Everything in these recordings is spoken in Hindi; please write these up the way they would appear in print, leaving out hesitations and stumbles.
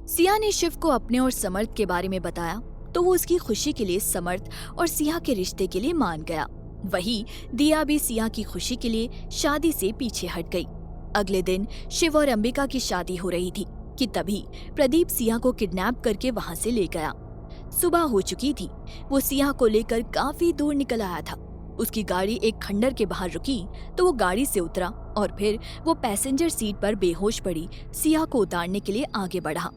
सिया ने शिव को अपने और समर्थ के बारे में बताया तो वो उसकी खुशी के लिए समर्थ और सिया के रिश्ते के लिए मान गया। वहीं दिया भी सिया की खुशी के लिए शादी से पीछे हट गई। अगले दिन शिव और अंबिका की शादी हो रही थी कि तभी प्रदीप सिया को किडनैप करके वहां से ले गया। सुबह हो चुकी थी। वो सिया को लेकर काफी दूर निकल आया था। उसकी गाड़ी एक खंडर के बाहर रुकी तो वो गाड़ी से उतरा और फिर वो पैसेंजर सीट पर बेहोश पड़ी सिया को उतारने के लिए आगे बढ़ा।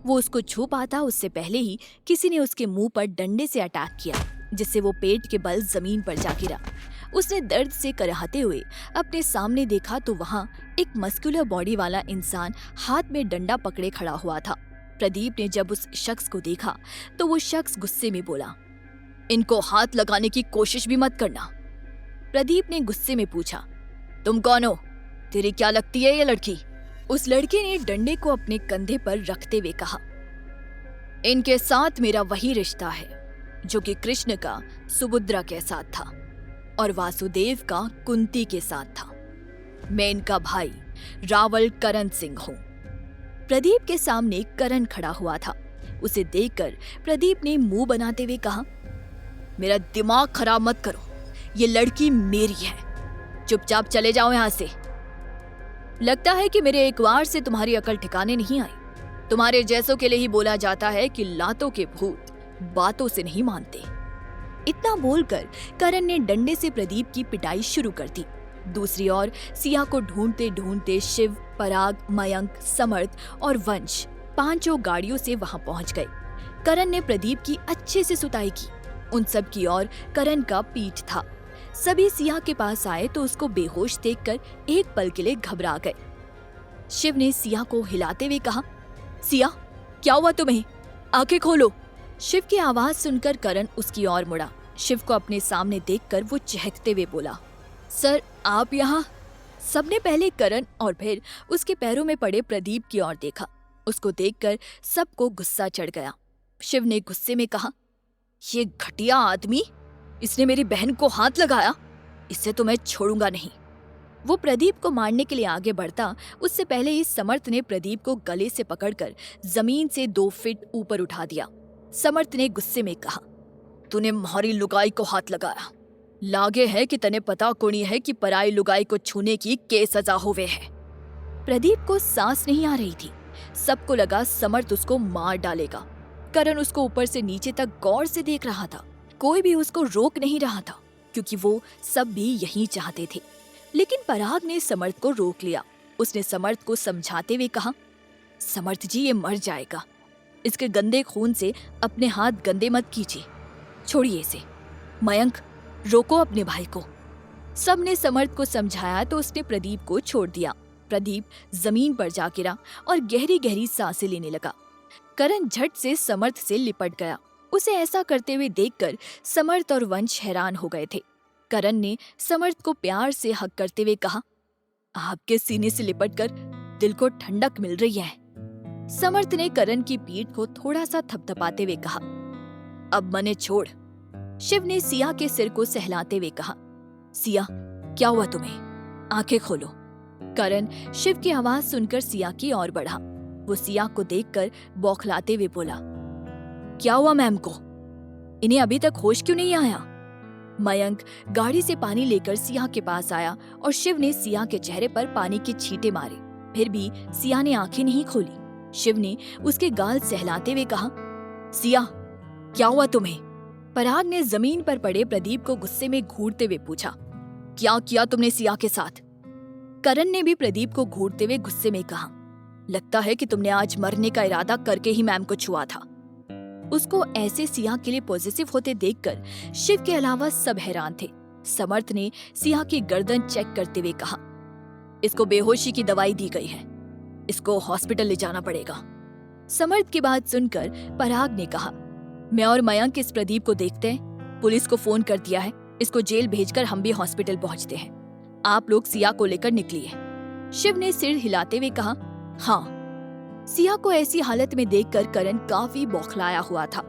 वो उसको छू पाता उससे पहले ही किसी ने उसके मुंह पर डंडे से अटैक किया, जिससे वो पेट के बल जमीन पर जा गिरा। उसने दर्द से कराहते हुए अपने सामने देखा तो वहाँ एक मस्कुलर बॉडी वाला इंसान हाथ में डंडा पकड़े खड़ा हुआ था। प्रदीप ने जब उस शख्स को देखा तो वो शख्स गुस्से में बोला, इनको हाथ लगाने की कोशिश भी मत करना। प्रदीप ने गुस्से में पूछा, तुम कौन हो? तेरी क्या लगती है ये लड़की? उस लड़के ने डंडे को अपने कंधे पर रखते हुए कहा, इनके साथ मेरा वही रिश्ता है जो कि कृष्ण का सुभद्रा के साथ था और वासुदेव का कुंती के साथ था। मैं इनका भाई रावल करण सिंह हूं। प्रदीप के सामने करण खड़ा हुआ था। उसे देखकर प्रदीप ने मुंह बनाते हुए कहा, मेरा दिमाग खराब मत करो, ये लड़की मेरी है, चुपचाप चले जाओ यहां से। लगता है कि मेरे एक वार से तुम्हारी अकल ठिकाने नहीं आई। तुम्हारे जैसों के लिए ही बोला जाता है कि लातों के भूत बातों से नहीं मानते। इतना बोलकर करण ने डंडे से प्रदीप की पिटाई शुरू कर दी। दूसरी ओर सिया को ढूंढते ढूंढते शिव, पराग, मयंक, समर्थ और वंश पांचों गाड़ियों से वहां पहुंच गए। करण ने प्रदीप की अच्छे से सुताई की। उन सब की ओर करण का पीठ था। सभी सिया के पास आए तो उसको बेहोश देखकर एक पल के लिए घबरा गए। शिव ने सिया को हिलाते हुए कहा, सिया क्या हुआ तुम्हें? आंखें खोलो। शिव की आवाज सुनकर करण उसकी ओर मुड़ा। शिव को अपने सामने देखकर वो चहकते हुए बोला, सर आप यहाँ? सबने पहले करण और फिर उसके पैरों में पड़े प्रदीप की ओर देखा। उसको देखकर सबको गुस्सा चढ़ गया। शिव ने गुस्से में कहा, ये घटिया आदमी, इसने मेरी बहन को हाथ लगाया, इससे तो मैं छोड़ूंगा नहीं। वो प्रदीप को मारने के लिए आगे बढ़ता उससे पहले ही समर्थ ने प्रदीप को गले से पकड़कर जमीन से 2 फीट ऊपर उठा दिया। समर्थ ने गुस्से में कहा, तूने हमारी लुगाई को हाथ लगाया, लागे है कि तने पता कोनी है कि पराई लुगाई को छूने की के सजा होवे है। प्रदीप को सांस नहीं आ रही थी। सबको लगा समर्थ उसको मार डालेगा। करण उसको ऊपर से नीचे तक गौर से देख रहा था। कोई भी उसको रोक नहीं रहा था क्योंकि वो सब भी यही चाहते थे। लेकिन पराग ने समर्थ को रोक लिया। उसने समर्थ को समझाते हुए कहा, समर्थ जी ये मर जाएगा, इसके गंदे खून से अपने हाथ गंदे मत कीजिए, छोड़िए इसे। मयंक रोको अपने भाई को। सबने समर्थ को समझाया तो उसने प्रदीप को छोड़ दिया। प्रदीप जमीन पर जा गिरा और गहरी गहरी सांसें लेने लगा। करण झट से समर्थ से लिपट गया। उसे ऐसा करते हुए देखकर समर्थ और वंश हैरान हो गए थे। करण ने समर्थ को प्यार से हक करते हुए कहा, आपके सीने से लिपटकर दिल को ठंडक मिल रही है। समर्थ ने करण की पीठ को थोड़ा सा थपथपाते हुए कहा, अब मने छोड़। शिव ने सिया के सिर को सहलाते हुए कहा, सिया क्या हुआ तुम्हें? आंखें खोलो। करण शिव की आवाज सुनकर सिया की ओर बढ़ा। वो सिया को देखकर बौखलाते हुए बोला, क्या हुआ मैम को? इन्हें अभी तक होश क्यों नहीं आया? मयंक गाड़ी से पानी लेकर सिया के पास आया और शिव ने सिया के चेहरे पर पानी के छींटे मारे। फिर भी सिया ने आंखें नहीं खोली। शिव ने उसके गाल सहलाते हुए कहा, सिया क्या हुआ तुम्हें? पराग ने जमीन पर पड़े प्रदीप को गुस्से में घूरते हुए पूछा, क्या किया तुमने सिया के साथ? करण ने भी प्रदीप को घूरते हुए गुस्से में कहा, लगता है कि तुमने आज मरने का इरादा करके ही मैम को छुआ था। उसको ऐसे सिया के लिए पॉजिटिव होते देखकर शिव के अलावा सब हैरान थे। समर्थ ने सिया की गर्दन चेक करते हुए कहा, इसको बेहोशी की दवाई दी गई है, इसको हॉस्पिटल ले जाना पड़ेगा। समर्थ की बात सुनकर पराग ने कहा, मैं और मयंक इस प्रदीप को देखते हैं, पुलिस को फोन कर दिया है, इसको जेल भेजकर हम भी हॉस्पिटल पहुंचते हैं। आप लोग सिया को लेकर निकलिए। शिव ने सिर हिलाते हुए कहा, हाँ। सिया को ऐसी हालत में देखकर करण काफी बौखलाया हुआ था।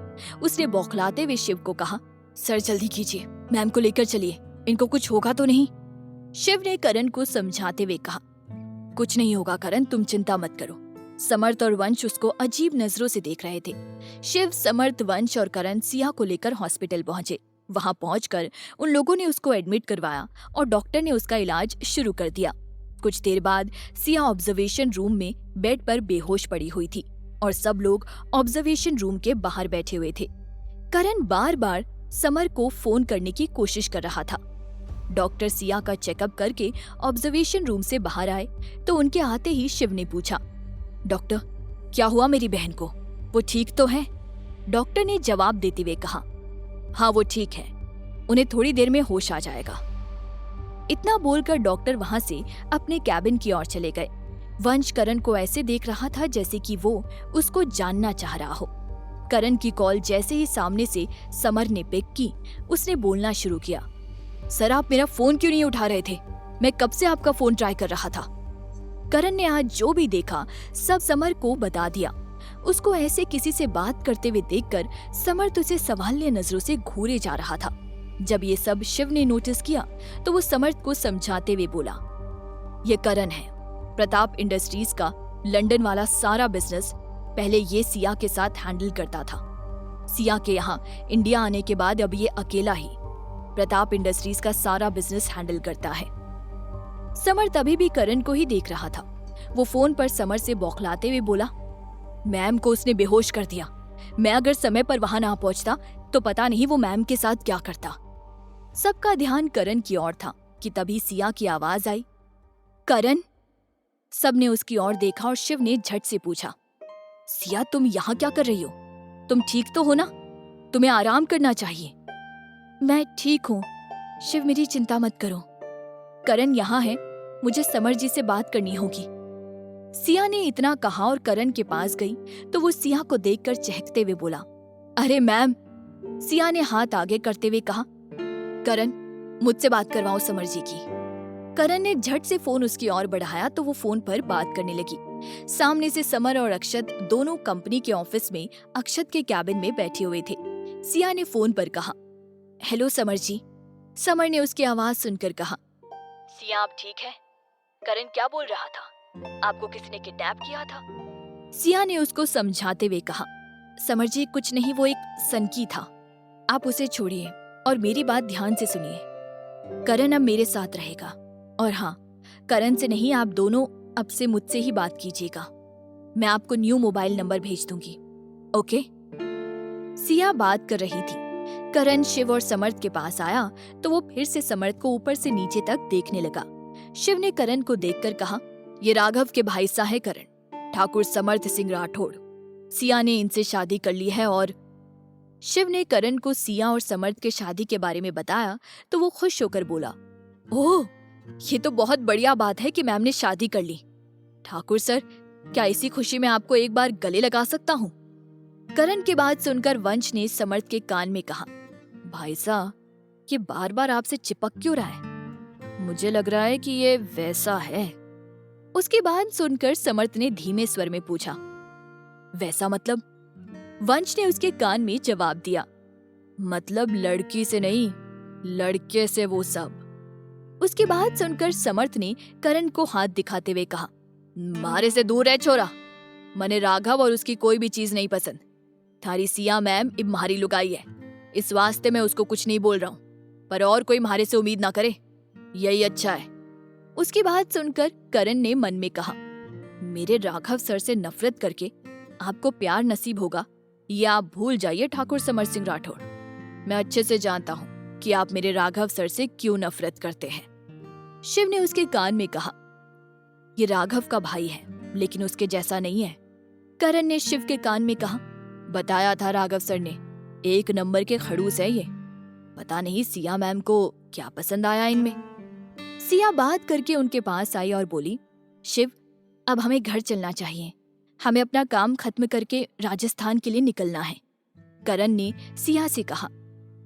उसने बौखलाते हुए शिव को कहा, सर जल्दी कीजिए, मैम को लेकर चलिए, इनको कुछ होगा तो नहीं? शिव ने करण को समझाते हुए कहा, कुछ नहीं होगा करण, तुम चिंता मत करो। समर्थ और वंश उसको अजीब नजरों से देख रहे थे। शिव, समर्थ, वंश और करण सिया को लेकर हॉस्पिटल पहुंचे। वहां पहुंचकर उन लोगों ने उसको एडमिट करवाया और डॉक्टर ने उसका इलाज शुरू कर दिया। कुछ देर बाद सिया ऑब्जर्वेशन रूम में बेड पर बेहोश पड़ी हुई थी और सब लोग ऑब्जर्वेशन रूम के बाहर बैठे हुए थे। करण बार बार समर को फोन करने की कोशिश कर रहा था। डॉक्टर सिया का चेकअप करके ऑब्जर्वेशन रूम से बाहर आए तो उनके आते ही शिव ने पूछा, डॉक्टर, क्या हुआ मेरी बहन को? वो ठीक तो है? डॉक्टर ने जवाब देते हुए कहा, हाँ वो ठीक है, उन्हें थोड़ी देर में होश आ जाएगा। इतना बोलकर डॉक्टर वहां से अपने कैबिन की ओर चले गए। वंश करण को ऐसे देख रहा था जैसे कि वो उसको जानना चाह रहा हो। करण की कॉल जैसे ही सामने से समर ने पिक की, उसने बोलना शुरू किया, सर आप मेरा फोन क्यों नहीं उठा रहे थे? मैं कब से आपका फोन ट्राई कर रहा था। करण ने आज जो भी देखा सब समर को बता दिया। उसको ऐसे किसी से बात करते हुए देखकर समर्थ उसे सवालिया नजरों से घूरे जा रहा था। जब ये सब शिव ने नोटिस किया तो वो समर्थ को समझाते हुए बोला, ये करण है, प्रताप इंडस्ट्रीज का लंदन वाला सारा बिजनेस पहले ये सिया के साथ हैंडल करता था। सिया के यहाँ इंडिया आने के बाद अब ये अकेला ही प्रताप इंडस्ट्रीज का सारा बिजनेस हैंडल करता है। समर्थ अभी भी करण को ही देख रहा था। वो फोन पर समर से बौखलाते हुए बोला, मैम को उसने बेहोश कर दिया। मैं अगर समय पर वहां ना पहुंचता तो पता नहीं वो मैम के साथ क्या करता। सबका ध्यान करण की ओर था कि तभी सिया की आवाज आई, करण। सबने उसकी ओर देखा और शिव ने झट से पूछा, सिया तुम यहाँ क्या कर रही हो? तुम ठीक तो हो ना? तुम्हें आराम करना चाहिए। मैं ठीक हूँ शिव, मेरी चिंता मत करो। करण यहाँ है, मुझे समर जी से बात करनी होगी। सिया ने इतना कहा और करण के पास गई तो वो सिया को देखकर चहकते हुए बोला, अरे मैम। सिया ने हाथ आगे करते हुए कहा, करण मुझसे बात करवाओ समर जी की। करण ने झट से फोन उसकी ओर बढ़ाया तो वो फोन पर बात करने लगी। सामने से समर और अक्षत दोनों कंपनी के ऑफिस में अक्षत के कैबिन में बैठे हुए थे। सिया ने फोन पर कहा, हेलो समर जी। समर ने उसकी आवाज सुनकर कहा, सिया आप ठीक है? करण क्या बोल रहा था? आपको किसी ने किडनैप किया था? सिया ने उसको समझाते हुए कहा, समर जी कुछ नहीं, वो एक सनकी था। आप उसे छोड़िए और मेरी बात ध्यान से सुनिए। करण अब मेरे साथ रहेगा और हाँ, करण से नहीं, आप दोनों अब से मुझसे ही बात कीजिएगा। मैं आपको न्यू मोबाइल नंबर भेज दूंगी, ओके? सिया बात कर रही थी। करण शिव और समर्थ के पास आया तो वो फिर से समर्थ को ऊपर से नीचे तक देखने लगा। शिव ने करण को देखकर कहा, ये राघव के भाई सा है करण, ठाकुर समर्थ सिंह राठौड़। सिया ने इनसे शादी कर ली है। और शिव ने करण को सिया और समर्थ के शादी के बारे में बताया तो वो खुश होकर बोला, ओह ये तो बहुत बढ़िया बात है कि मैम ने शादी कर ली। ठाकुर सर, क्या इसी खुशी में आपको एक बार गले लगा सकता हूँ? करण की बात सुनकर वंश ने समर्थ के कान में कहा, भाई साहब ये बार बार आपसे चिपक क्यों रहा है? मुझे लग रहा है कि ये वैसा है। उसकी बात सुनकर समर्थ ने धीमे स्वर में पूछा, वैसा मतलब? वंश ने उसके कान में जवाब दिया, मतलब लड़की से नहीं, लड़के से वो सब। उसकी बात सुनकर समर्थ ने करण को हाथ दिखाते हुए कहा, मारे से दूर रह छोरा, मने राघव और उसकी कोई भी चीज नहीं पसंद। थारी सिया मैम इब मारी लुगाई है, इस वास्ते मैं उसको कुछ नहीं बोल रहा हूँ, पर और कोई मारे से उम्मीद ना करे, यही अच्छा है। उसकी बात सुनकर करण ने मन में कहा, मेरे राघव सर से नफरत करके आपको प्यार नसीब होगा, ये आप भूल जाइए ठाकुर समर सिंह राठौड़। मैं अच्छे से जानता हूँ कि आप मेरे राघव सर से क्यों नफरत करते हैं। शिव ने उसके कान में कहा, ये राघव का भाई है लेकिन उसके जैसा नहीं है। करण ने शिव के कान में कहा, बताया था राघव सर ने, एक नंबर के खड़ूस है ये। पता नहीं सिया मैम को क्या पसंद आया इनमें। सिया बात करके उनके पास आई और बोली, शिव अब हमें घर चलना चाहिए, हमें अपना काम खत्म करके राजस्थान के लिए निकलना है। करण ने सिया से कहा,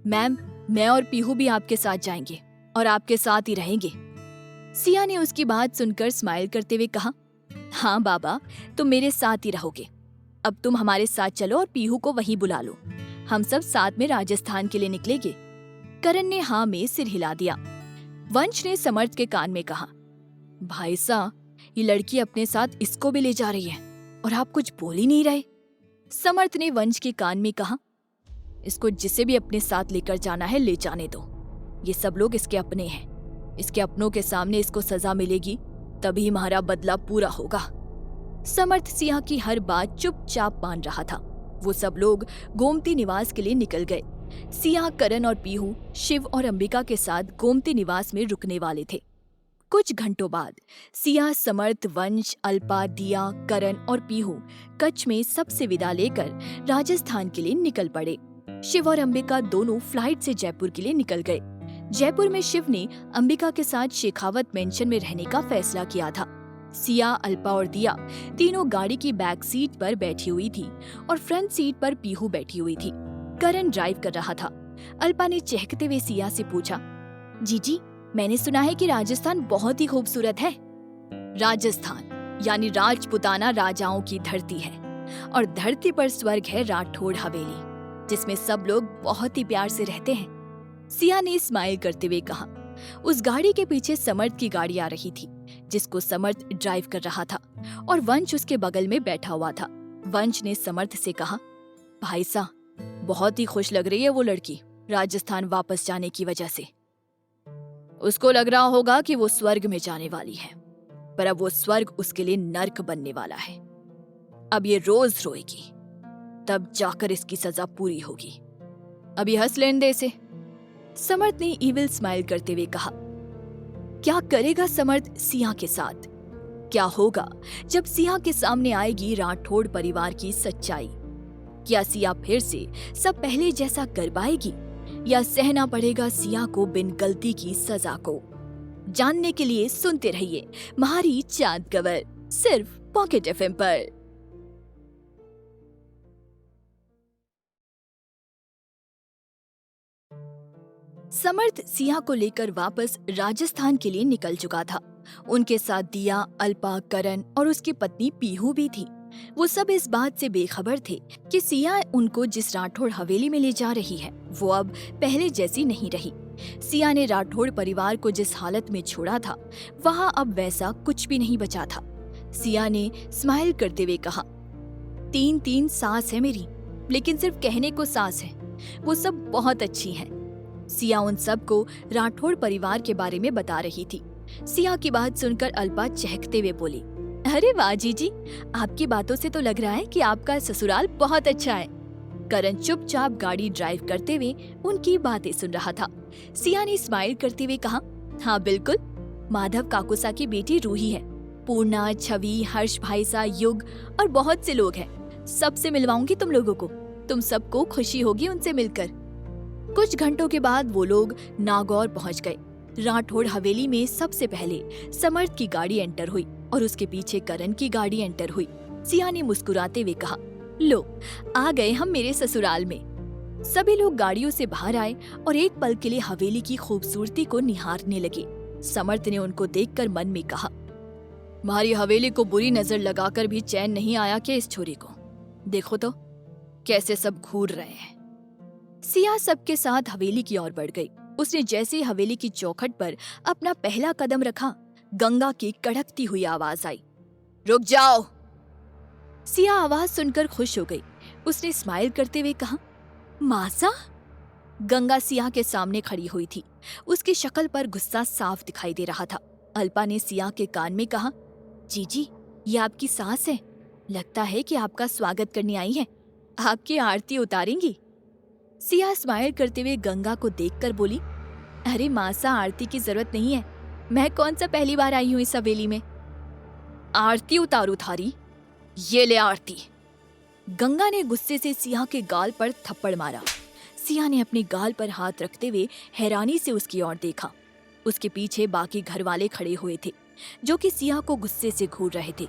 मैम मैं और पीहू भी आपके साथ जाएंगे और आपके साथ ही रहेंगे। सिया ने उसकी बात सुनकर स्माइल करते हुए कहा, हाँ बाबा तुम मेरे साथ ही रहोगे। अब तुम हमारे साथ चलो और पीहू को वहीं बुला लो, हम सब साथ में राजस्थान के लिए निकलेंगे। करण ने हाँ में सिर हिला दिया। वंश ने समर्थ के कान में कहा, भाई साहब ये लड़की अपने साथ इसको भी ले जा रही है। और आप कुछ बोल ही नहीं रहे। समर्थ ने वंश के कान में कहा, इसको जिसे भी अपने साथ लेकर जाना है ले जाने दो। ये सब लोग इसके अपने हैं। इसके अपनों के सामने इसको सजा मिलेगी, तभी हमारा बदला पूरा होगा। समर्थ सिंह की हर बात चुपचाप मान रहा था। वो सब लोग गोमती निवास के लिए निकल गए। सिंह, करण और पीहू शिव और अंबिका के साथ गोमती निवास में रुकने वाले थे। कुछ घंटों बाद सिंह, समर्थ, वंश, अल्पा, दिया, करण और पीहू कच्छ में सबसे विदा लेकर राजस्थान के लिए निकल पड़े। शिव और अंबिका दोनों फ्लाइट से जयपुर के लिए निकल गए। जयपुर में शिव ने अंबिका के साथ शेखावत मेंशन में रहने का फैसला किया था। सिया, अल्पा और दिया तीनों गाड़ी की बैक सीट पर बैठी हुई थी और फ्रंट सीट पर पीहू बैठी हुई थी। करण ड्राइव कर रहा था। अल्पा ने चहकते हुए सिया से पूछा, जीजी, मैंने सुना है कि राजस्थान बहुत ही खूबसूरत है। राजस्थान यानी राजपुताना राजाओं की धरती है और धरती पर स्वर्ग है राठौड़ हवेली, जिसमें सब लोग बहुत ही प्यार से रहते हैं। सिया ने स्माइल करते हुए कहा। उस गाड़ी के पीछे समर्थ की गाड़ी आ रही थी, जिसको समर्थ ड्राइव कर रहा था और वंश उसके बगल में बैठा हुआ था। वंश ने समर्थ से कहा, भाई साहब, बहुत ही खुश लग रही है वो लड़की राजस्थान वापस जाने की वजह से। उसको लग रहा होगा कि वो स्वर्ग में जाने वाली है, पर अब वो स्वर्ग उसके लिए नर्क बनने वाला है। अब ये रोज रोएगी, तब जाकर इसकी सजा पूरी होगी। अभी हंस लेने दे इसे। समर्थ ने इविल स्माइल करते हुए कहा। क्या करेगा समर्थ सिंह के साथ? क्या होगा जब सिंह के सामने आएगी राठौड़ परिवार की सच्चाई? क्या सिंह फिर से सब पहले जैसा कर पाएगी या सहना पड़ेगा सिंह को बिन गलती की सजा को? जानने के लिए सुनते रहिए महारी चांद कवर, सिर्फ पॉकेट एफएम पर। समर्थ सिंह को लेकर वापस राजस्थान के लिए निकल चुका था। उनके साथ दिया, अल्पा, करण और उसकी पत्नी पीहू भी थी। वो सब इस बात से बेखबर थे कि सिंह उनको जिस राठौड़ हवेली में ले जा रही है वो अब पहले जैसी नहीं रही। सिंह ने राठौड़ परिवार को जिस हालत में छोड़ा था वहाँ अब वैसा कुछ भी नहीं बचा था। सिंह ने स्माइल करते हुए कहा, 3 सास है मेरी, लेकिन सिर्फ कहने को सास है। वो सब बहुत अच्छी हैं। सिया उन सबको राठौड़ परिवार के बारे में बता रही थी। सिया की बात सुनकर अल्पा चहकते हुए बोली, अरे वाह जीजी, आपकी बातों से तो लग रहा है कि आपका ससुराल बहुत अच्छा है। करण चुपचाप गाड़ी ड्राइव करते हुए उनकी बातें सुन रहा था। सिया ने स्माइल करते हुए कहा, हाँ बिल्कुल, माधव काकुसा की बेटी रूही है। पूर्णा, छवि, हर्ष भाई सा, युग और बहुत से लोग हैं। सबसे मिलवाऊंगी तुम लोगों को। तुम सबको खुशी होगी उनसे मिलकर। कुछ घंटों के बाद वो लोग नागौर पहुंच गए। राठौड़ हवेली में सबसे पहले समर्थ की गाड़ी एंटर हुई और उसके पीछे करण की गाड़ी एंटर हुई। सिया ने मुस्कुराते हुए कहा, लो आ गए हम मेरे ससुराल में। सभी लोग गाड़ियों से बाहर आए और एक पल के लिए हवेली की खूबसूरती को निहारने लगे। समर्थ ने उनको देखकर मन में कहा, तुम्हारी हवेली को बुरी नजर लगाकर भी चैन नहीं आया क्या इस छोरी को? देखो तो कैसे सब घूर रहे हैं। सिया सबके साथ हवेली की ओर बढ़ गई। उसने जैसे ही हवेली की चौखट पर अपना पहला कदम रखा, गंगा की कड़कती हुई आवाज आई, रुक जाओ। सिया आवाज सुनकर खुश हो गई। उसने स्माइल करते हुए कहा, मासा? गंगा सिया के सामने खड़ी हुई थी। उसकी शक्ल पर गुस्सा साफ दिखाई दे रहा था। अल्पा ने सिया के कान में कहा, जीजी, ये आपकी सास है। लगता है कि आपका स्वागत करने आई है। आपकी आरती उतारेंगी? सिया स्माइल करते हुए गंगा को देखकर बोली, अरे मासा, आरती की जरूरत नहीं है। मैं कौन सा पहली बार आई हूँ इस हवेली में। आरती उतारू थारी? ये ले आरती। गंगा ने गुस्से से सिया के गाल पर थप्पड़ मारा। सिया ने अपने गाल पर हाथ रखते हुए हैरानी से उसकी ओर देखा। उसके पीछे बाकी घर वाले खड़े हुए थे जो कि सिया को गुस्से से घूर रहे थे।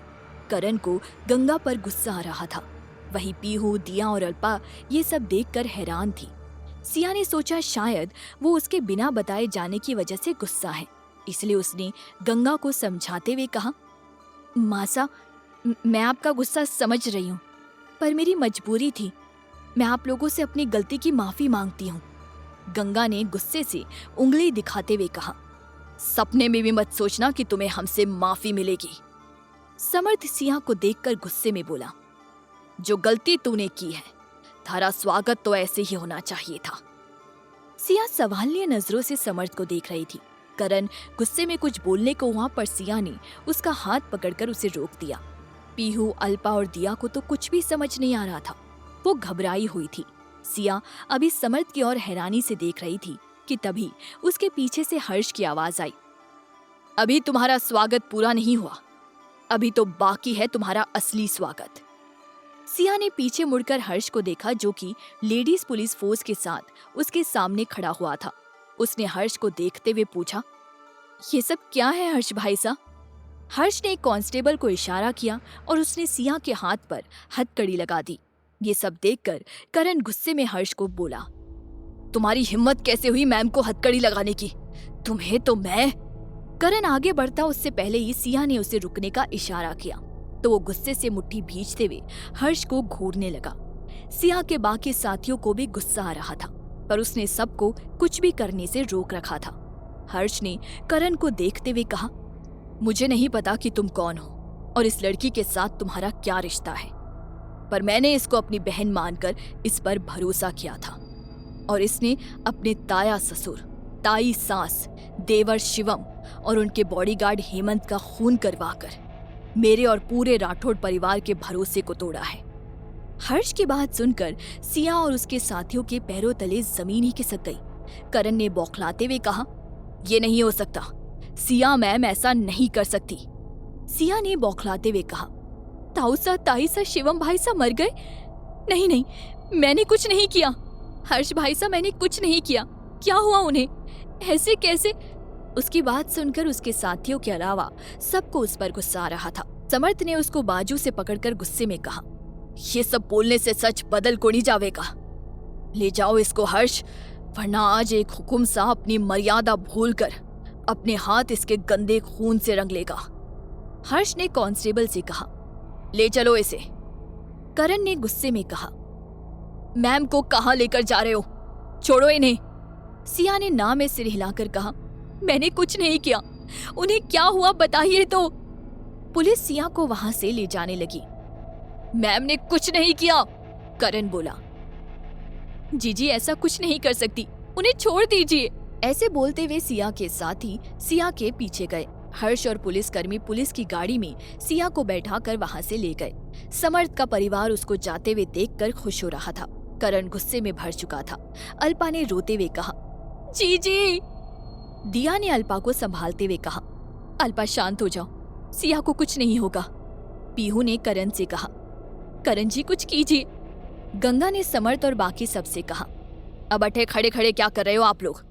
करण को गंगा पर गुस्सा आ रहा था। वही पीहू, दिया और अल्पा ये सब देखकर हैरान थी। सिया ने सोचा शायद वो उसके बिना बताए जाने की वजह से गुस्सा है, इसलिए उसने गंगा को समझाते हुए कहा, मासा, मैं आपका गुस्सा समझ रही हूँ, पर मेरी मजबूरी थी। मैं आप लोगों से अपनी गलती की माफी मांगती हूँ। गंगा ने गुस्से से उंगली दिखाते हुए कहा, सपने में भी मत सोचना कि तुम्हें हमसे माफी मिलेगी। समर्थ सिया को देखकर गुस्से में बोला, जो गलती तूने की है, थारा स्वागत तो ऐसे ही होना चाहिए था। सिया सवालिया नजरों से समर्थ को देख रही थी। करण गुस्से में कुछ बोलने को हुआ, पर सिया ने उसका हाथ पकड़कर उसे रोक दिया। पीहू, अल्पा और दिया को तो कुछ भी समझ नहीं आ रहा था। वो घबराई हुई थी। सिया अभी समर्थ की ओर हैरानी से देख रही थी कि तभी उसके पीछे से हर्ष की आवाज आई, अभी तुम्हारा स्वागत पूरा नहीं हुआ, अभी तो बाकी है तुम्हारा असली स्वागत। सिया ने पीछे मुड़कर हर्ष को देखा, जो कि लेडीज पुलिस फोर्स के साथ उसके सामने खड़ा हुआ था। उसने हर्ष को देखते हुए पूछा, ये सब क्या है हर्ष भाई साहब? हर्ष ने एक कांस्टेबल को इशारा किया और उसने सिया के हाथ पर हथकड़ी लगा दी। ये सब देखकर करण गुस्से में हर्ष को बोला, तुम्हारी हिम्मत कैसे हुई मैम को हथकड़ी लगाने की? तुम्हें तो मैं। करण आगे बढ़ता उससे पहले ही सिया ने उसे रुकने का इशारा किया, तो वो गुस्से से मुट्ठी भींचते हुए हर्ष को घूरने लगा। सिया के बाकी साथियों को भी गुस्सा आ रहा था, पर उसने सबको कुछ भी करने से रोक रखा था। हर्ष ने करण को देखते हुए कहा, मुझे नहीं पता कि तुम कौन हो और इस लड़की के साथ तुम्हारा क्या रिश्ता है, पर मैंने इसको अपनी बहन मानकर इस पर भरोसा किया था और इसने अपने ताया ससुर, ताई सास, देवर शिवम और उनके बॉडीगार्ड हेमंत का खून करवाकर मेरे और पूरे राठौड़ परिवार के भरोसे को तोड़ा है। हर्ष की बात सुनकर सिया और उसके साथियों के पैरों तले जमीन ही खिसक गई। करण ने बौखलाते हुए कहा, ये नहीं हो सकता, सिया मैम ऐसा नहीं कर सकती। सिया ने बौखलाते हुए कहा, ताऊसा, ताईसा, शिवम भाई सा मर गए? नहीं नहीं, मैंने कुछ नहीं किया। हर्ष भाई सा, मैंने कुछ नहीं किया। क्या हुआ उन्हें? ऐसे कैसे? उसकी बात सुनकर उसके साथियों के अलावा सबको उस पर गुस्सा आ रहा था। समर्थ ने उसको बाजू से पकड़कर गुस्से में कहा, ये सब बोलने से सच बदल को नहीं जावेगा। ले जाओ इसको हर्ष, वरना आज एक हुकुम सा अपनी मर्यादा भूलकर अपने हाथ इसके गंदे खून से रंग लेगा। हर्ष ने कांस्टेबल से कहा, ले चलो इसे। करण ने गुस्से में कहा, मैम को कहां लेकर जा रहे हो? छोड़ो इन्हें। सिया ने ना में सिर हिलाकर कहा, मैंने कुछ नहीं किया। उन्हें क्या हुआ बताइए तो। पुलिस सिया को वहां से ले जाने लगी। मैम ने कुछ नहीं किया, करण बोला। जीजी ऐसा कुछ नहीं कर सकती, उन्हें छोड़ दीजिए। ऐसे बोलते हुए सिया के साथी सिया के पीछे गए। हर्ष और पुलिसकर्मी पुलिस की गाड़ी में सिया को बैठाकर वहां से ले गए। समर्थ का परिवार उसको जाते हुए देखकर खुश हो रहा था। करण गुस्से में भर चुका था। अल्पा ने रोते हुए कहा, जीजी। दिया ने अल्पा को संभालते हुए कहा, अल्पा शांत हो जाओ, सिया को कुछ नहीं होगा। पीहू ने करण से कहा, करण जी कुछ कीजिए। गंगा ने समर्थ और बाकी सबसे कहा, अब बैठे खड़े खड़े क्या कर रहे हो आप लोग?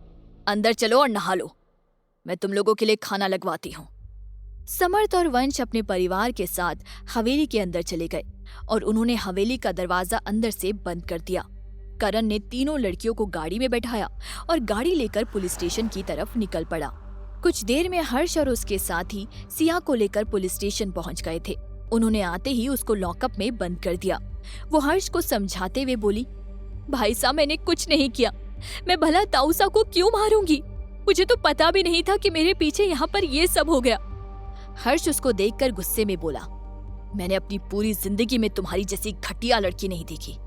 अंदर चलो और नहा लो, मैं तुम लोगों के लिए खाना लगवाती हूँ। समर्थ और वंश अपने परिवार के साथ हवेली के अंदर चले गए और उन्होंने हवेली का दरवाजा अंदर से बंद कर दिया। करण ने तीनों लड़कियों को गाड़ी में बैठाया और गाड़ी लेकर पुलिस स्टेशन की तरफ निकल पड़ा। कुछ देर में हर्ष और उसके साथी सिया को लेकर पुलिस स्टेशन पहुंच गए थे। उन्होंने आते ही उसको लॉकअप में बंद कर दिया। वो हर्ष को समझाते हुए बोली, भाई साहब मैंने कुछ नहीं किया, मैं भला ताऊसा को क्यों मारूंगी? मुझे तो पता भी नहीं था कि मेरे पीछे यहाँ पर ये सब हो गया। हर्ष उसको देखकर गुस्से में बोला, मैंने अपनी पूरी जिंदगी में तुम्हारी जैसी घटिया लड़की नहीं देखी।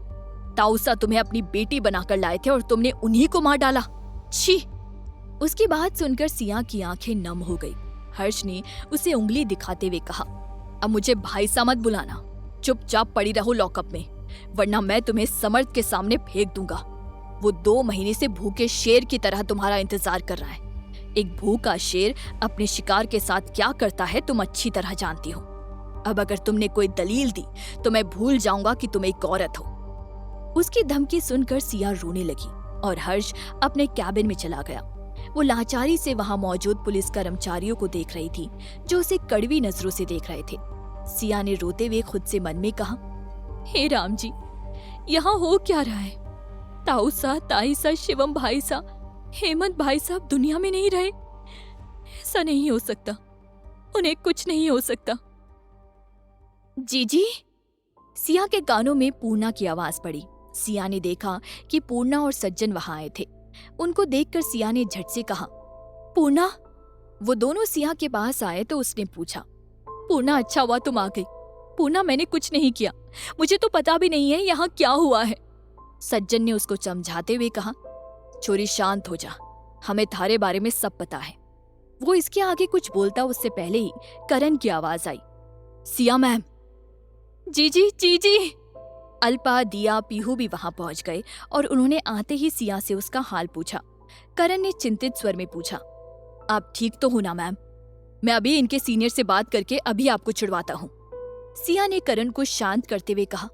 ताऊसा तुम्हें अपनी बेटी बनाकर लाए थे और तुमने उन्हीं को मार डाला। छी। उसकी बात सुनकर सिया की आंखें नम हो गई। हर्ष ने उसे उंगली दिखाते हुए कहा, अब मुझे भाई सा मत बुलाना, चुपचाप पड़ी रहो लॉकअप में, वरना मैं तुम्हें समर्थ के सामने फेंक दूंगा। वो 2 महीने से भूखे शेर की तरह तुम्हारा इंतजार कर रहा है। एक भूखा शेर अपने शिकार के साथ क्या करता है तुम अच्छी तरह जानती हो। अब अगर तुमने कोई दलील दी तो मैं भूल जाऊंगा कि तुम एक औरत हो। उसकी धमकी सुनकर सिया रोने लगी और हर्ष अपने कैबिन में चला गया। वो लाचारी से वहां मौजूद पुलिस कर्मचारियों को देख रही थी, जो उसे कड़वी नजरों से देख रहे थे। सिया ने रोते हुए खुद से मन में कहा, हे राम जी, यहाँ हो क्या रहा है? ताऊसा, ताईसा, शिवम भाई सा, हेमंत भाई साहब दुनिया में नहीं रहे। ऐसा नहीं हो सकता, उन्हें कुछ नहीं हो सकता। जीजी। सिया के कानों में पूर्णा की आवाज पड़ी। सिया ने देखा कि पूर्णा और सज्जन वहां आए थे। उनको देखकर सिया ने झट से कहा, पूर्णा। वो दोनों सिया के पास आए तो उसने पूछा, पूर्णा, अच्छा हुआ तुम आ गई। पूर्णा, मैंने कुछ नहीं किया, मुझे तो पता भी नहीं है यहाँ क्या हुआ है। सज्जन ने उसको समझाते हुए कहा, छोरी शांत हो जा, हमें थारे बारे में सब पता है। वो इसके आगे कुछ बोलता उससे पहले ही करण की आवाज आई, सिया मैम। जीजी जीजी। अल्पा, दिया, पीहू भी वहां पहुंच गए और उन्होंने आते ही सिया से उसका हाल पूछा। करण ने चिंतित स्वर में पूछा, आप ठीक तो हो ना मैम? मैं अभी इनके सीनियर से बात करके अभी आपको छुड़वाता हूँ। सिया ने करण को शांत करते हुए कहा,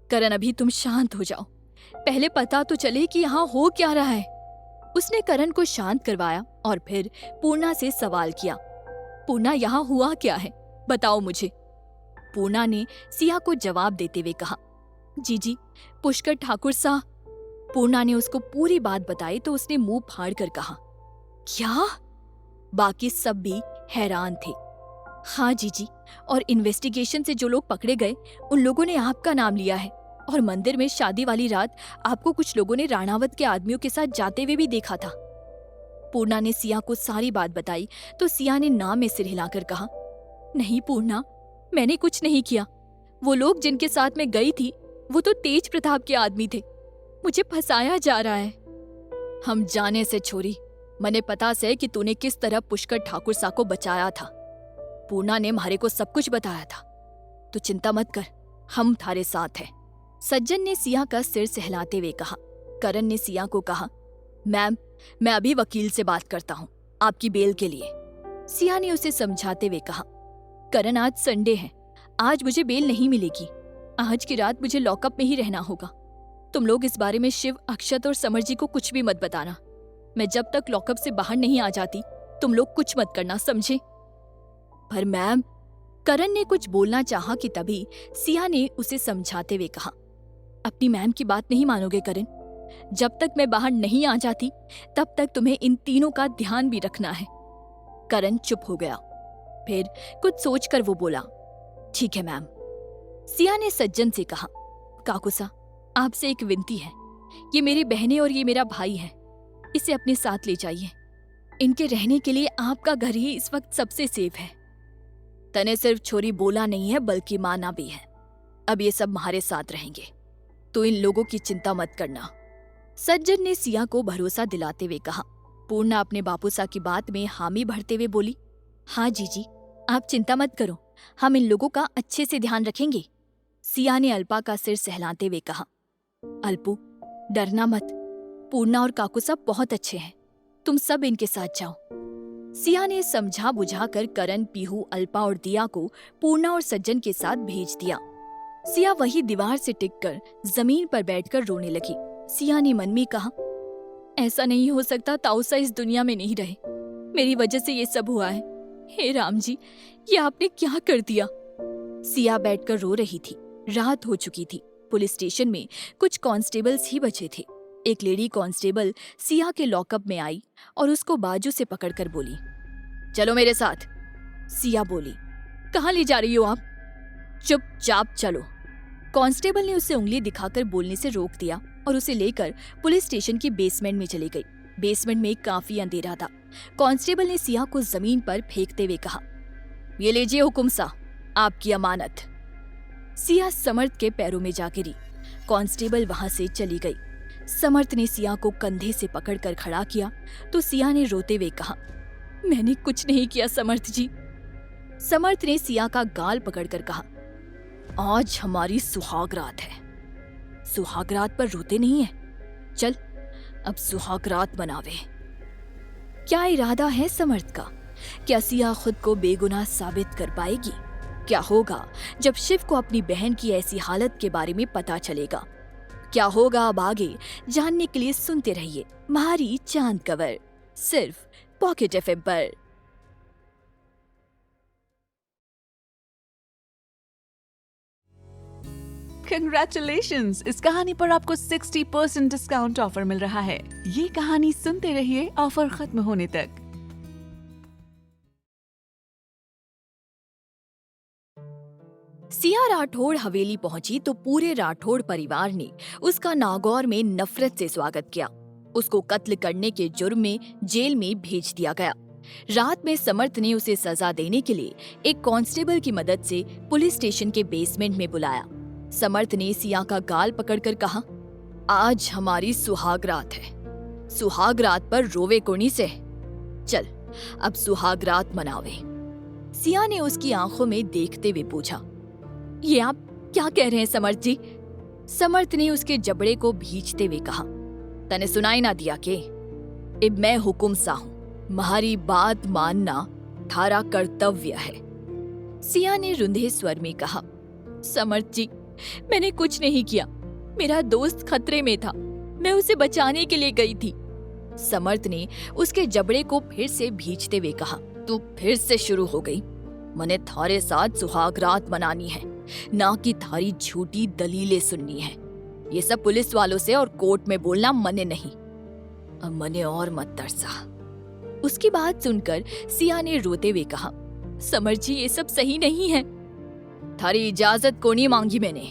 करण अभी तुम शांत हो जाओ, पहले पता तो चले कि यहाँ हो क्या रहा है। उसने करण को शांत करवाया और फिर पूर्णा से सवाल किया, पूर्णा यहाँ हुआ क्या है, बताओ मुझे। पूर्णा ने सिया को जवाब देते हुए कहा, जीजी पुष्कर ठाकुर सा। पूर्णा ने उसको पूरी बात बताई तो उसने मुंह फाड़ कर कहा, क्या? बाकी सब भी हैरान थे। हाँ जीजी, और इन्वेस्टिगेशन से जो लोग पकड़े गए उन लोगों ने आपका नाम लिया है और मंदिर में शादी वाली रात आपको कुछ लोगों ने राणावत के आदमियों के साथ जाते हुए भी देखा था। पूर्णा ने सिया को सारी बात बताई तो सिया ने नाम में सिर हिलाकर कहा, नहीं पूर्णा, मैंने कुछ नहीं किया। वो लोग जिनके साथ मैं गई थी वो तो तेज प्रताप के आदमी थे, मुझे फंसाया जा रहा है। हम जाने से छोरी, मने पता से कि तूने किस तरह पुष्कर ठाकुर सा को बचाया था। पूर्णा ने म्हारे को सब कुछ बताया था, तो चिंता मत कर, हम थारे साथ हैं। सज्जन ने सिया का सिर सहलाते हुए कहा। करण ने सिया को कहा, मैम मैं अभी वकील से बात करता हूँ आपकी बेल के लिए। सिया ने उसे समझाते हुए कहा, करण आज संडे है, आज मुझे बेल नहीं मिलेगी, आज की रात मुझे लॉकअप में ही रहना होगा। तुम लोग इस बारे में शिव, अक्षत और समर जी को कुछ भी मत बताना। मैं जब तक लॉकअप से बाहर नहीं आ जाती तुम लोग कुछ मत करना, समझे? पर मैम, करण ने कुछ बोलना चाहा कि तभी सिया ने उसे समझाते हुए कहा, अपनी मैम की बात नहीं मानोगे करण, जब तक मैं बाहर नहीं आ जाती तब तक तुम्हें इन तीनों का ध्यान भी रखना है। करण चुप हो गया, फिर कुछ सोचकर वो बोला, ठीक है मैम। सिया ने सज्जन से कहा, काकुसा आपसे एक विनती है, ये मेरी बहनें और ये मेरा भाई है, इसे अपने साथ ले जाइए। इनके रहने के लिए आपका घर ही इस वक्त सबसे सेफ है। तने सिर्फ छोरी बोला नहीं है बल्कि माना भी है। अब ये सब हमारे साथ रहेंगे, तो इन लोगों की चिंता मत करना। सज्जन ने सिया को भरोसा दिलाते हुए कहा। पूर्णा अपने बापूसा की बात में हामी भरते हुए बोली, हाँ जीजी आप चिंता मत करो, हम इन लोगों का अच्छे से ध्यान रखेंगे। सिया ने अल्पा का सिर सहलाते हुए कहा, अल्पू डरना मत, पूर्णा और काकुसा बहुत अच्छे हैं, तुम सब इनके साथ जाओ। सिया ने समझा बुझाकर करण, पीहू, अल्पा और दिया को पूर्णा और सज्जन के साथ भेज दिया। सिया वही दीवार से टिककर जमीन पर बैठकर रोने लगी। सिया ने मन में कहा, ऐसा नहीं हो सकता ताऊसा इस दुनिया में नहीं रहे, मेरी वजह से ये सब हुआ है। हे राम जी, ये आपने क्या कर दिया? सिया बैठकर रो रही थी। रात हो चुकी थी। पुलिस स्टेशन में कुछ कांस्टेबल्स ही बचे थे। एक लेडी कांस्टेबल सिया के लॉकअप में आई और उसको बाजू से पकड़कर बोली, चलो मेरे साथ। सिया बोली, कहाँ ले जा रही हो आप? चुपचाप चलो। कांस्टेबल ने उसे उंगली दिखाकर बोलने से रोक दिया और उसे लेकर पुलिस स्टेशन की बेसमेंट में चली गई। बेसमेंट में काफी अंधेरा था। कांस्टेबल ने सिया को जमीन पर फेंकते हुए कहा, ये लीजिए हुकुम सा, आपकी अमानत। सिया समर्थ के पैरों में जा गिरी। कांस्टेबल वहां से चली गई। समर्थ ने सिया को कंधे से पकड़कर खड़ा किया तो सिया ने रोते हुए कहा, मैंने कुछ नहीं किया समर्थ जी। समर्थ ने सिया का गाल पकड़कर कहा, आज हमारी सुहागरात है, सुहागरात पर रोते नहीं है, चल अब सुहागरात मनावे। क्या इरादा है समर्थ का? क्या सिया खुद को बेगुनाह साबित कर पाएगी? क्या होगा जब शिव को अपनी बहन की ऐसी हालत के बारे में पता चलेगा? क्या होगा अब आगे जानने के लिए सुनते रहिए म्हारी चांद कवर, सिर्फ पॉकेट एफएम पर। कंग्रेचुलेशंस! इस कहानी पर आपको 60% डिस्काउंट ऑफर मिल रहा है। ये कहानी सुनते रहिए ऑफर खत्म होने तक। सिया राठौड़ हवेली पहुंची तो पूरे राठौड़ परिवार ने उसका नागौर में नफरत से स्वागत किया। उसको कत्ल करने के जुर्म में जेल में भेज दिया गया। रात में समर्थ ने उसे सजा देने के लिए एक कांस्टेबल की मदद से पुलिस स्टेशन के बेसमेंट में बुलाया। समर्थ ने सिया का गाल पकड़कर कहा, आज हमारी सुहाग रात है, सुहाग रात पर रोवे कोनी से, चल अब सुहाग रात मनावे। सिया ने उसकी आंखों में देखते हुए पूछा, ये आप क्या कह रहे हैं समर्थ जी? समर्थ ने उसके जबड़े को भींचते हुए कहा, तने सुनाई ना दिया के? इब मैं हुकुम सा हूं, तुम्हारी बात मानना थारा कर्तव्य है। सिया ने रुंधे स्वर में कहा, समर्थ जी मैंने कुछ नहीं किया, मेरा दोस्त खतरे में था, मैं उसे बचाने के लिए गई थी। समर्थ ने उसके जबड़े को फिर से भींचते हुए कहा, तू फिर से शुरू हो गई। मने थारे साथ सुहाग रात मनानी है, ना कि थारी झूठी दलीलें सुननी है। ये सब पुलिस वालों से और कोर्ट में बोलना मने नहीं। अब मने और मत तरसा। उसकी बात सुनकर सिया ने रोते हुए कहा, समर जी ये सब सही नहीं है। थारी इजाजत को नहीं मांगी मैंने।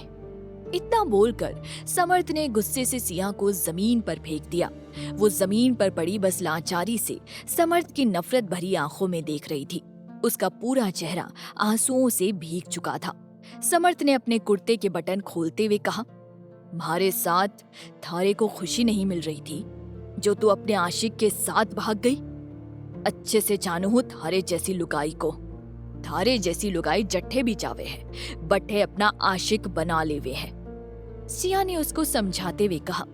इतना बोलकर समर्थ ने गुस्से से सिया को जमीन पर फेंक दिया। वो जमीन पर पड़ी बस लाचारी से समर्थ की नफरत भरी आंखों में देख रही थी। उसका पूरा चेहरा आंसुओं से भीग चुका था। समर्थ ने अपने कुर्ते के बटन खोलते हुए कहा, तुम्हारे साथ थारे को खुशी नहीं मिल रही थी जो तू अपने आशिक के साथ भाग गई? अच्छे से जानू हूं थारे जैसी लुगाई को। थारे जैसी लुगाई जट्ठे भी जावे है, बट्ठे अपना आशिक बना लेवे है। सिया ने उसको समझाते हुए कहा,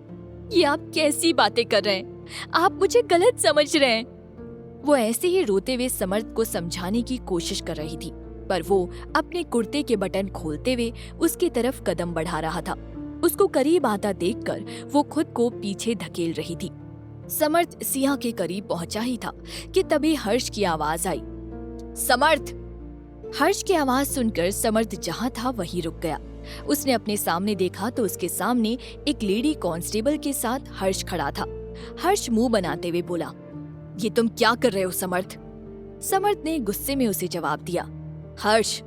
ये आप कैसी बातें कर रहे हैं? आप मुझे गलत समझ रहे हैं। वो ऐसे ही रोते हुए समर्थ को समझाने की कोशिश कर रही थी, पर वो अपने कुर्ते के बटन खोलते हुए उसकी तरफ कदम बढ़ा रहा था। उसको करीब आता देखकर वो खुद को पीछे धकेल रही थी। समर्थ सिया के करीब पहुंचा ही था कि तभी हर्ष की आवाज आई, समर्थ। हर्ष की आवाज सुनकर समर्थ जहां था वहीं रुक गया। उसने अपने सामने देखा तो उसके सामने एक लेडी कांस्टेबल के साथ हर्ष खड़ा था। हर्ष मुंह बनाते हुए बोला, ये तुम क्या कर रहे हो समर्थ? समर्थ ने गुस्से में उसे जवाब दिया, हर्ष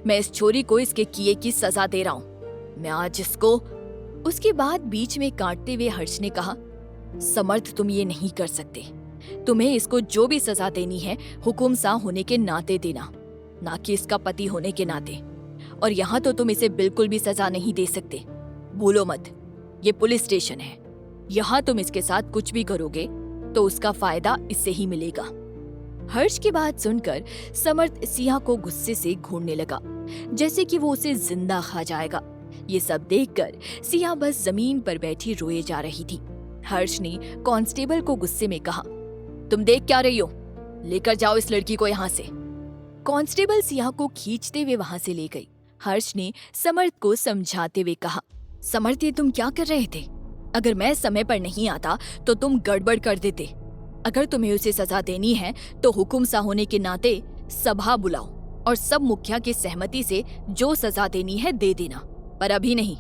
मैं इस छोरी को इसके किए की सजा दे रहा हूँ, मैं आज इसको। उसकी बात बीच में काटते हुए हर्ष ने कहा, समर्थ तुम ये नहीं कर सकते। तुम्हें इसको जो भी सजा देनी है हुकुम सा होने के नाते देना, ना कि इसका पति होने के नाते। और यहाँ तो तुम इसे बिल्कुल भी सजा नहीं दे सकते। भूलो मत, ये पुलिस स्टेशन है। यहाँ तुम इसके साथ कुछ भी करोगे तो उसका फायदा इससे ही मिलेगा। हर्ष की बात सुनकर समर्थ सिया को गुस्से से घूरने लगा, जैसे कि वो उसे जिंदा खा जाएगा। ये सब देखकर सिया बस जमीन पर बैठी रोए जा रही थी। हर्ष ने कांस्टेबल को गुस्से में कहा, तुम देख क्या रही हो? लेकर जाओ इस लड़की को यहाँ से। कांस्टेबल सिया को खींचते हुए वहां से ले गई। हर्ष ने समर्थ को समझाते हुए कहा, समर्थ ये तुम क्या कर रहे थे? अगर मैं समय पर नहीं आता तो तुम गड़बड़ कर देते। अगर तुम्हें उसे सजा देनी है तो हुकुम सा होने के नाते सभा बुलाओ और सब मुखिया की सहमति से जो सजा देनी है दे देना, पर अभी नहीं।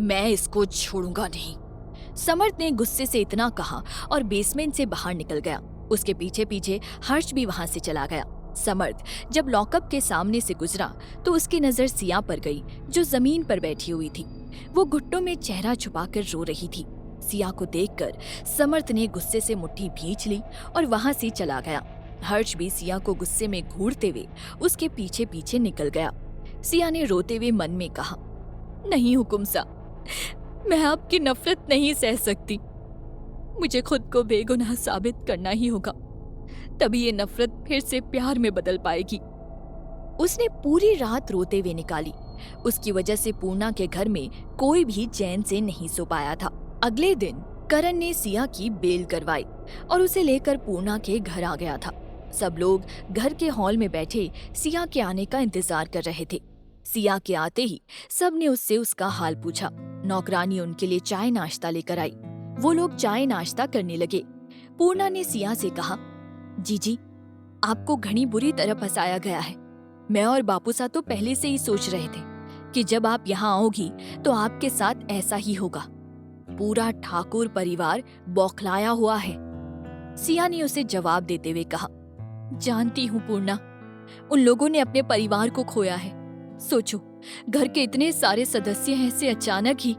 मैं इसको छोड़ूंगा नहीं। समर्थ ने गुस्से से इतना कहा और बेसमेंट से बाहर निकल गया। उसके पीछे पीछे हर्ष भी वहां से चला गया। समर्थ जब लॉकअप के सामने से गुजरा तो उसकी नजर सिया पर गई जो जमीन पर बैठी हुई थी। वो घुट्टों में चेहरा छुपाकर रो रही थी। सिया को देखकर समर्थ ने गुस्से से मुट्ठी भींच ली और वहां से चला गया। हर्ष भी सिया को गुस्से में घूरते हुए उसके पीछे पीछे निकल गया। सिया ने रोते हुए मन में कहा, नहीं हुकुम सा, मैं आपकी नफरत नहीं सह सकती। मुझे खुद को बेगुनाह साबित करना ही होगा, तभी ये नफरत फिर से प्यार में बदल पाएगी। उसने पूरी रात रोते हुए निकाली। उसकी वजह से पूर्णा के घर में कोई भी चैन से नहीं सो पाया था। अगले दिन करण ने सिया की बेल करवाई और उसे लेकर पूर्णा के घर आ गया था। सब लोग घर के हॉल में बैठे सिया के आने का इंतजार कर रहे थे। सिया के आते ही सब ने उससे उसका हाल पूछा। नौकरानी उनके लिए चाय नाश्ता लेकर आई। वो लोग चाय नाश्ता करने लगे। पूर्णा ने सिया से कहा, जीजी आपको घनी बुरी तरह फंसाया गया है। मैं और बापू सा तो पहले से ही सोच रहे थे कि जब आप यहाँ आओगी तो आपके साथ ऐसा ही होगा। पूरा ठाकुर परिवार बौखलाया हुआ है। सिया ने उसे जवाब देते हुए कहा, जानती हूँ पूर्णा, उन लोगों ने अपने परिवार को खोया है। सोचो, घर के इतने सारे सदस्य हैं, ऐसे अचानक ही।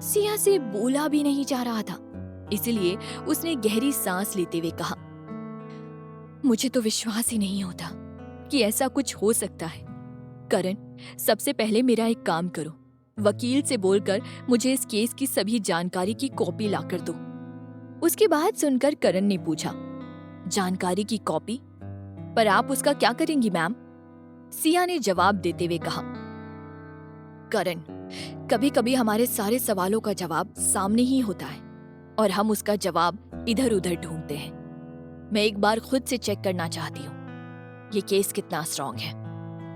सिया से बोला भी नहीं जा रहा था, इसलिए उसने गहरी सांस लेते हुए कहा, मुझे तो विश्वास ही नहीं होता कि ऐसा कुछ हो सकता है। करण, सबसे पहले मेरा एक काम करो, वकील से बोलकर मुझे इस केस की सभी जानकारी की कॉपी लाकर दो। उसकी बात सुनकर करण ने पूछा, जानकारी की कॉपी? पर आप उसका क्या करेंगी मैम? सिया ने जवाब देते हुए कहा, करण, कभी कभी हमारे सारे सवालों का जवाब सामने ही होता है और हम उसका जवाब इधर उधर ढूंढते हैं। मैं एक बार खुद से चेक करना चाहती हूँ ये केस कितना स्ट्रांग है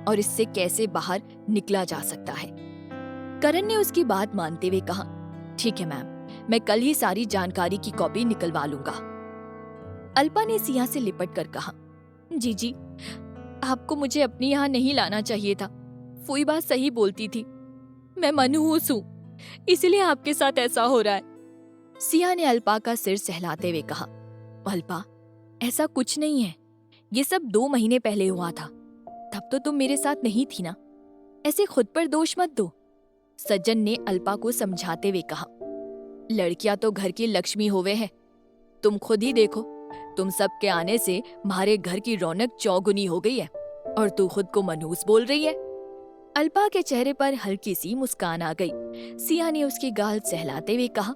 और इससे कैसे बाहर निकला जा सकता है। करण ने उसकी बात मानते हुए कहा, ठीक है मैम, मैं कल ही सारी जानकारी की कॉपी निकलवा लूंगा। अल्पा ने सिया से लिपट कर कहा, जीजी, आपको मुझे अपनी यहाँ नहीं लाना चाहिए था। फूई बात सही बोलती थी, मैं मनहूस हूँ, इसलिए आपके साथ ऐसा हो रहा है। सिया ने अल्पा का सिर सहलाते हुए कहा, अल्पा, ऐसा कुछ नहीं है, ये सब 2 महीने पहले हुआ था, तब तो तुम मेरे साथ नहीं थी ना, ऐसे खुद पर दोष मत दो। सज्जन ने अल्पा को समझाते हुए कहा, लड़कियां तो घर की लक्ष्मी होवे हैं, तुम खुद ही देखो, तुम सबके आने से हमारे घर की रौनक चौगुनी हो गई है और तू खुद को मनहूस बोल रही है। अल्पा के चेहरे पर हल्की सी मुस्कान आ गई। सिया ने उसकी गाल सहलाते हुए कहा,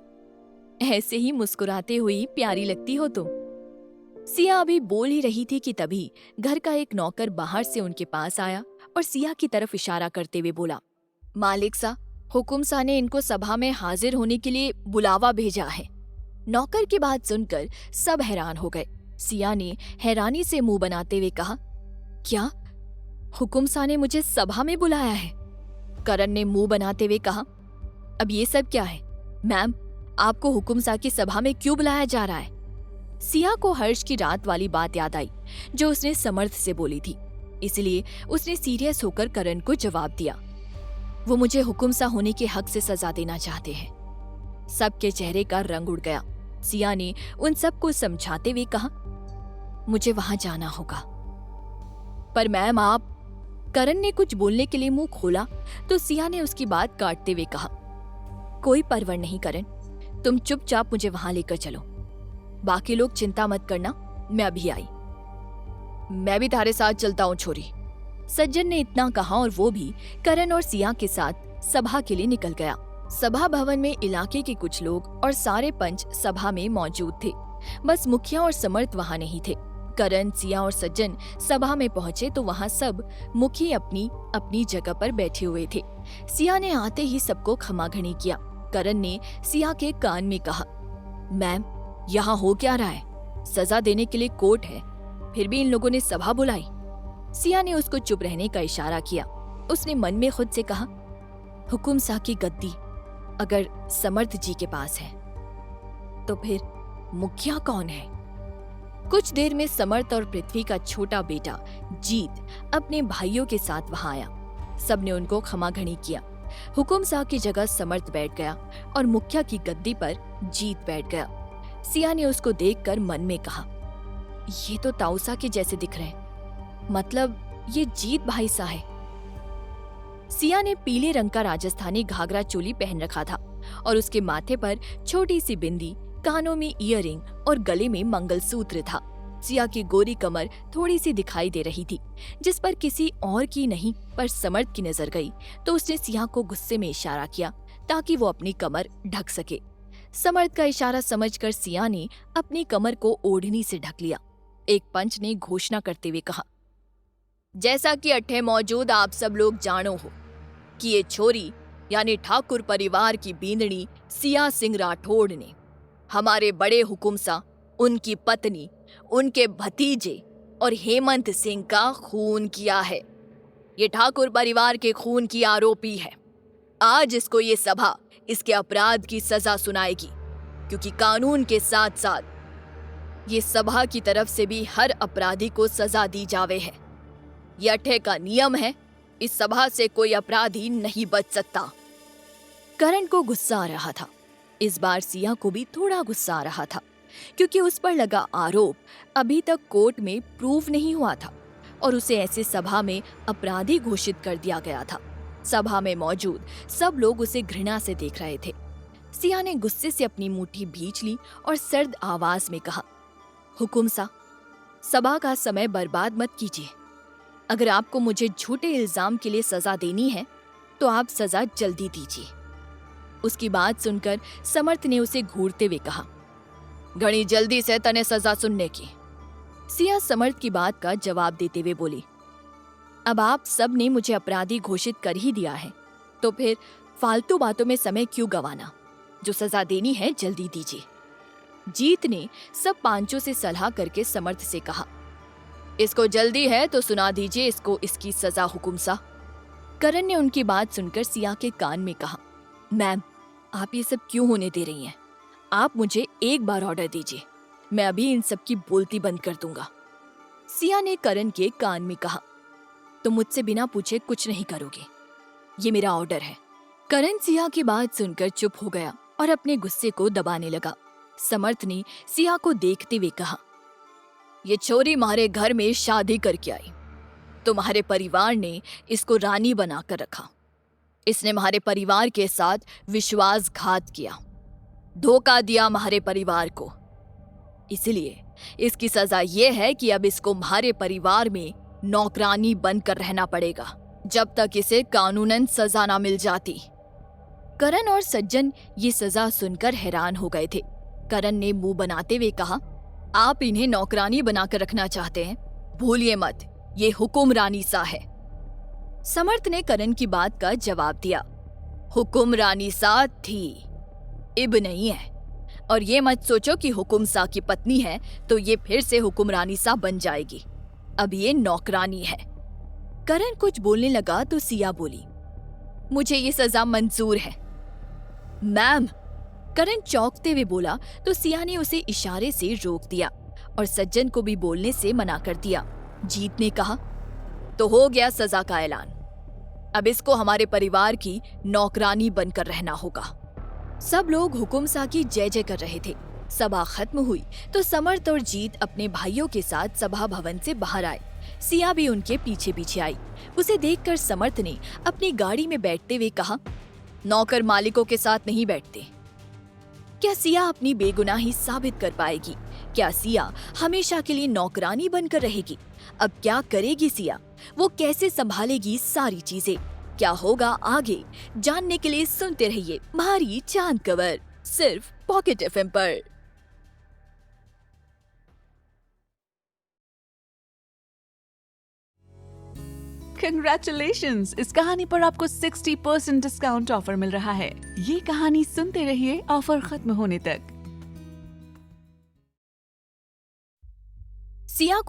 ऐसे ही मुस्कुराते हुई प्यारी लगती हो तुम। सिया अभी बोल ही रही थी कि तभी घर का एक नौकर बाहर से उनके पास आया और सिया की तरफ इशारा करते हुए बोला, मालिक सा, हुकुम सा ने इनको सभा में हाजिर होने के लिए बुलावा भेजा है। नौकर की बात सुनकर सब हैरान हो गए। सिया ने हैरानी से मुंह बनाते हुए कहा, क्या हुकुम सा ने मुझे सभा में बुलाया है? करण ने मुंह बनाते हुए कहा, अब ये सब क्या है मैम, आपको हुकुम सा की सभा में क्यों बुलाया जा रहा है? सिया को हर्ष की रात वाली बात याद आई जो उसने समर्थ से बोली थी, इसलिए उसने सीरियस होकर करण को जवाब दिया, वो मुझे हुकुम सा होने के हक से सजा देना चाहते हैं। सबके चेहरे का रंग उड़ गया। सिया ने उन सबको समझाते हुए कहा, मुझे वहां जाना होगा। पर मैम आप, करण ने कुछ बोलने के लिए मुंह खोला तो सिया ने उसकी बात काटते हुए कहा, कोई परवाह नहीं करण, तुम चुपचाप मुझे वहां लेकर चलो, बाकी लोग चिंता मत करना, मैं अभी आई। मैं भी तारे साथ चलता हूँ छोरी। सज्जन ने इतना कहा और वो भी करण और सिया के साथ सभा के लिए निकल गया। सभा भवन में इलाके के कुछ लोग और सारे पंच सभा में मौजूद थे, बस मुखिया और समर्थ वहां नहीं थे। करण, सिया और सज्जन सभा में पहुंचे तो वहां सब मुखी अपनी अपनी जगह पर बैठे हुए थे। सिया ने आते ही सबको खमाघणी किया। करण ने सिया के कान में कहा, मैम, यहाँ हो क्या रहा है? सजा देने के लिए कोर्ट है, फिर भी इन लोगों ने सभा बुलाई। सिया ने उसको चुप रहने का इशारा किया। उसने मन में खुद से कहा, हुकुम सा की गद्दी अगर समर्थ जी के पास है तो फिर मुखिया कौन है? कुछ देर में समर्थ और पृथ्वी का छोटा बेटा जीत अपने भाइयों के साथ वहां आया। सबने उनको खमाघणी किया। हुकुम सा की जगह समर्थ बैठ गया और मुखिया की गद्दी पर जीत बैठ गया। सिया ने उसको देखकर मन में कहा, ये तो ताऊसा के जैसे दिख रहे हैं, मतलब ये जीत भाई सा है। सिया ने पीले रंग का राजस्थानी घाघरा चोली पहन रखा था और उसके माथे पर छोटी सी बिंदी, कानों में ईयरिंग और गले में मंगलसूत्र था। सिया की गोरी कमर थोड़ी सी दिखाई दे रही थी, जिस पर किसी और की नहीं पर समर्थ की नजर गई तो उसने सिया को गुस्से में इशारा किया ताकि वो अपनी कमर ढक सके। समर्थ का इशारा समझकर सिया ने अपनी कमर को ओढ़नी से ढक लिया। एक पंच ने घोषणा करते हुए कहा, जैसा कि अट्ठे मौजूद आप सब लोग जानो हो कि ये छोरी यानी ठाकुर परिवार की बींदनी सिया सिंह राठौड़ ने हमारे बड़े हुकुम सा, उनकी पत्नी, उनके भतीजे और हेमंत सिंह का खून किया है। ये ठाकुर परिवार के खून की आरोपी है। आज इसको ये सभा इसके अपराध की सजा सुनाएगी, क्योंकि कानून के साथ साथ ये सभा की तरफ से भी हर अपराधी को सजा दी जावे है। ये अट्ठे का नियम है, इस सभा से कोई अपराधी नहीं बच सकता। करण को गुस्सा आ रहा था। इस बार सिया को भी थोड़ा गुस्सा आ रहा था, क्योंकि उस पर लगा आरोप अभी तक कोर्ट में प्रूव नहीं हुआ था और उसे ऐसे सभा में अपराधी घोषित कर दिया गया था। सभा में मौजूद सब लोग उसे घृणा से देख रहे थे। सिया ने गुस्से से अपनी मुट्ठी भींच ली और सर्द आवाज में कहा, हुकुम सा, सभा का समय बर्बाद मत कीजिए। अगर आपको मुझे झूठे इल्जाम के लिए सजा देनी है तो आप सजा जल्दी दीजिए। उसकी बात सुनकर समर्थ ने उसे घूरते हुए कहा, घणी जल्दी से तने सजा सुनने की। सिया समर्थ की बात का जवाब देते हुए बोली, अब आप सब ने मुझे अपराधी घोषित कर ही दिया है, तो फिर फालतू बातों में समय क्यों गंवाना? जो सजा देनी है जल्दी दीजिए। जीत ने सब पांचों से सलाह करके समर्थ से कहा, इसको जल्दी है तो सुना दीजिए इसको इसकी सजा हुकुम सा। करण ने उनकी बात सुनकर सिया के कान में कहा, मैम आप ये सब क्यों होने दे रही हैं? आप मुझे एक बार ऑर्डर दीजिए, मैं अभी इन सब की बोलती बंद कर दूंगा। सिया ने करण के कान में कहा, तुम मुझसे बिना पूछे कुछ नहीं करोगे, ये मेरा ऑर्डर है। करण सिया की बात सुनकर चुप हो गया और अपने गुस्से को दबाने लगा। समर्थ ने सिया को देखते हुए कहा, ये छोरी हमारे घर में शादी करके आई, तुम्हारे परिवार ने इसको रानी बनाकर रखा। इसने हमारे परिवार के साथ विश्वासघात किया, धोखा दिया हमारे परिवार को। इसलिए इसकी सजा ये है कि अब इसको हमारे परिवार में नौकरानी बनकर रहना पड़ेगा जब तक इसे कानूनन सजा ना मिल जाती। करण और सज्जन ये सजा सुनकर हैरान हो गए थे। करण ने मुंह बनाते हुए कहा, आप इन्हें नौकरानी बनाकर रखना चाहते हैं? भूलिए मत, ये हुकुमरानी सा है। समर्थ ने करण की बात का जवाब दिया, हुकुमरानी सा थी, इब नहीं है। और ये मत सोचो कि हुकुम सा की पत्नी है तो ये फिर से हुकुमरानी सा बन जाएगी, अब ये नौकरानी है। करण कुछ बोलने लगा तो सिया बोली, मुझे ये सजा मंजूर है। मैम, करण चौंकते हुए बोला तो सिया ने उसे इशारे से रोक दिया और सज्जन को भी बोलने से मना कर दिया। जीत ने कहा, तो हो गया सजा का ऐलान, अब इसको हमारे परिवार की नौकरानी बनकर रहना होगा। सब लोग हुकुम सा की जय जय कर रहे थे। सभा खत्म हुई तो समर्थ और जीत अपने भाइयों के साथ सभा भवन से बाहर आए। सिया भी उनके पीछे पीछे आई। उसे देखकर समर्थ ने अपनी गाड़ी में बैठते हुए कहा, नौकर मालिकों के साथ नहीं बैठते। क्या सिया अपनी बेगुनाही साबित कर पाएगी? क्या सिया हमेशा के लिए नौकरानी बनकर रहेगी? अब क्या करेगी सिया? वो कैसे संभालेगी सारी चीजें? क्या होगा आगे? जानने के लिए सुनते रहिए मारी चांद कवर, सिर्फ पॉकेट एफएम पर। Congratulations! इस कहानी पर आपको 60% डिस्काउंट ऑफर मिल रहा है। ये कहानी सुनते रहिए ऑफर खत्म होने तक। सिया को